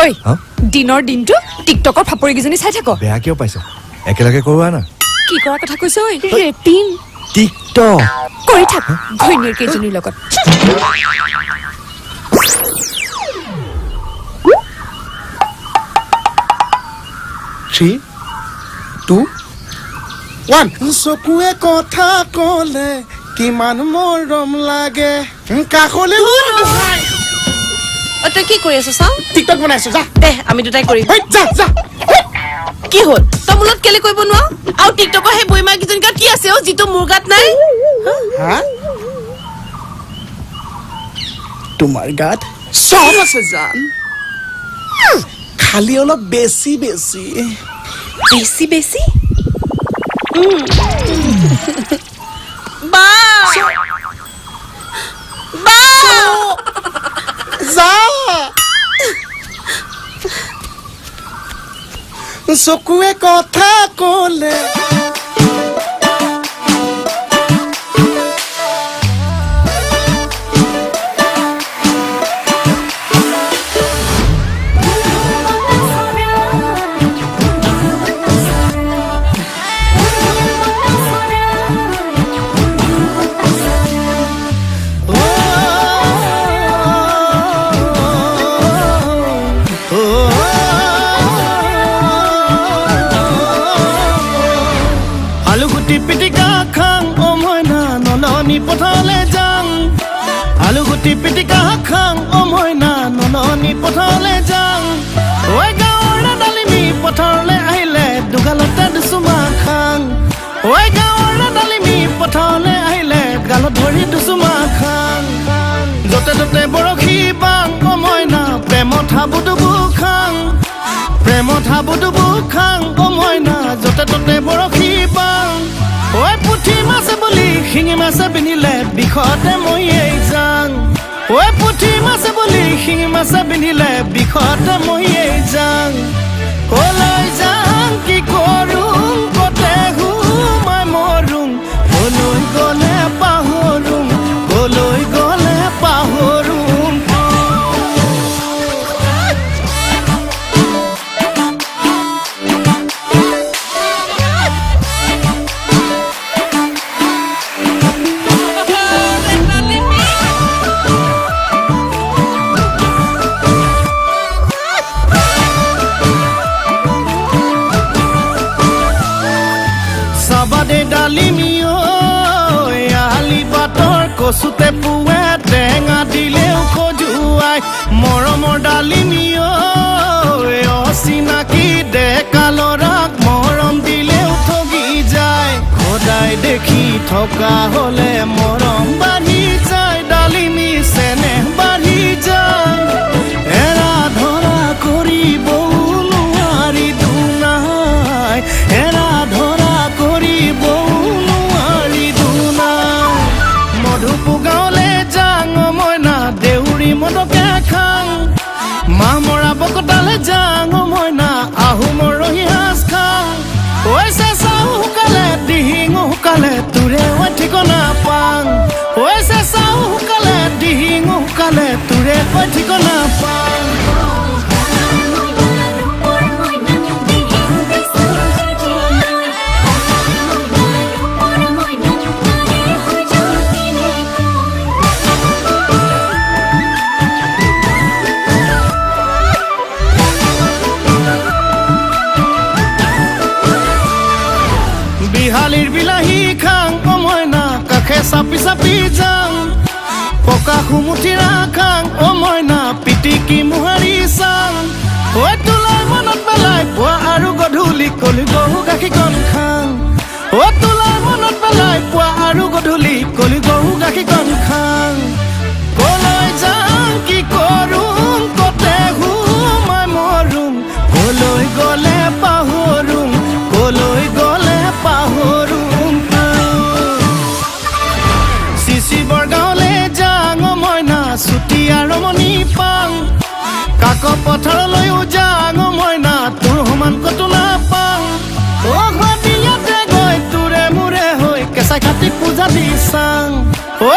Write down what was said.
ঐ দিনৰ দিনটো টিকটকৰ ফাপৰি কিজনী চাই থাক বেয়া কিয় পাইছ একেলগে কৰোৱা না কি কৰা কথা কৈছ ঐ ৰেটিং টিকটক কৰি থাক ঘৈণীয়েৰ কেইজনীৰ লগত 3 2 1 চকুৱে কথা কলে কিমান মৰম লাগে কাকলে তই কি কৰি আছ চাও টিকটক বনাইছো যা দে আমি দুটাই কৰিম যা যা কি হল তই মুলত কেলে কৰিব নোৱাৰ আৰু টিকটকৰ সেই বইমা কিজন গাত কি আছে যিটো মোৰ গাত নাই হা তোমাৰ গাত সব আছে জান খালি অলপ বেছি বেছি বেছি বেছি বা বা যা চকুৱে কথা কলে পিটিকা খাং ও মইনা নননি পথালে যাং আলুগুটি পিটিকা খাং ও মইনা নননি পথালে যাং ওই গাঁৱৰ ডালিমি পথাৰলে আহিলে দুগালতে দুচুমা খাং ওই গাঁৱৰ ডালিমি পথাৰলে আহিলে গালত ধৰি দুচুমা খাং যতে ততে বৰশী বাং ও মইনা প্ৰেমত হাবুডুবু খাং প্ৰেমত হাবুডুবু খাং ও মইনা যতে ততে বৰশী বাং ওই পুঠি মাছে বুলি শিঙি মাছে পিন্ধিলে বিষতে মইয়েই যাং ওই পুঠি মাছে বুলি শিঙি মাছে পিন্ধিলে বিষতে মইয়েই যাং কলৈ যাং কি কৰোঁ কতে মই মৰোঁ কলৈ গ'লে পাহৰোঁ কলৈ গ'লে পাহৰোঁ ডালিমিও আলি বাটৰ কচুতে পুৱে টেঙা দিলেও খজুৱাই মৰমৰ ডালিমিও অচিনাকি ডেকা ল'ৰাক মৰম দিলেও ঠগি যায় সদায় দেখি থকা হলে মৰম বাঢ়ি যায় ডালিমি চেনেহ বাঢ়ি যায় এৰা ধৰা কৰিব নোৱাৰি দুনাই এৰা ধৰা গাঁৱলে যাং মইনা দেউৰী মদকে খাং মা মৰা বকতালে যাং মইনা আহোমৰ ৰহি সাজ খাং ঐ চেঁচাও শুকালে দিহিঙো শুকালে তোৰে ঐ ঠিকনা পাং ঐ চেঁচাও শুকালে দিহিঙো শুকালে তোৰে ঐ ঠিকনা পাং বিহালীৰ বিলাহী খাং ও মইনা কাষে চাপি চাপি যাং পকা সুমুঠিৰা খাং ও মইনা পিটিকি মোহাৰি চাং ঐ তোলাই মনত পেলাই পুৱা আৰু গধূলি কলি গৰু গাখীৰকণ খাং ঐ তোলাই মনত পেলাই পুৱা আৰু গধূলি কলি গৰু গাখীৰকণ খাং কলৈ যাং কি কৰোঁ কতে মই মৰোঁ কলৈ গ'লে পাহৰোঁ কলৈ গ'লে পাহৰোঁ চিচিবৰ গাঁৱলে যাং মইনা চুতীয়া ৰমণী পাং কাক পথাৰলৈও যাং মইনা তোৰ সমান কতো নাপাং বিয়াতে গৈ তোৰে মোৰে হৈ কেঁচা খাতি পূজা দি চাং ঐ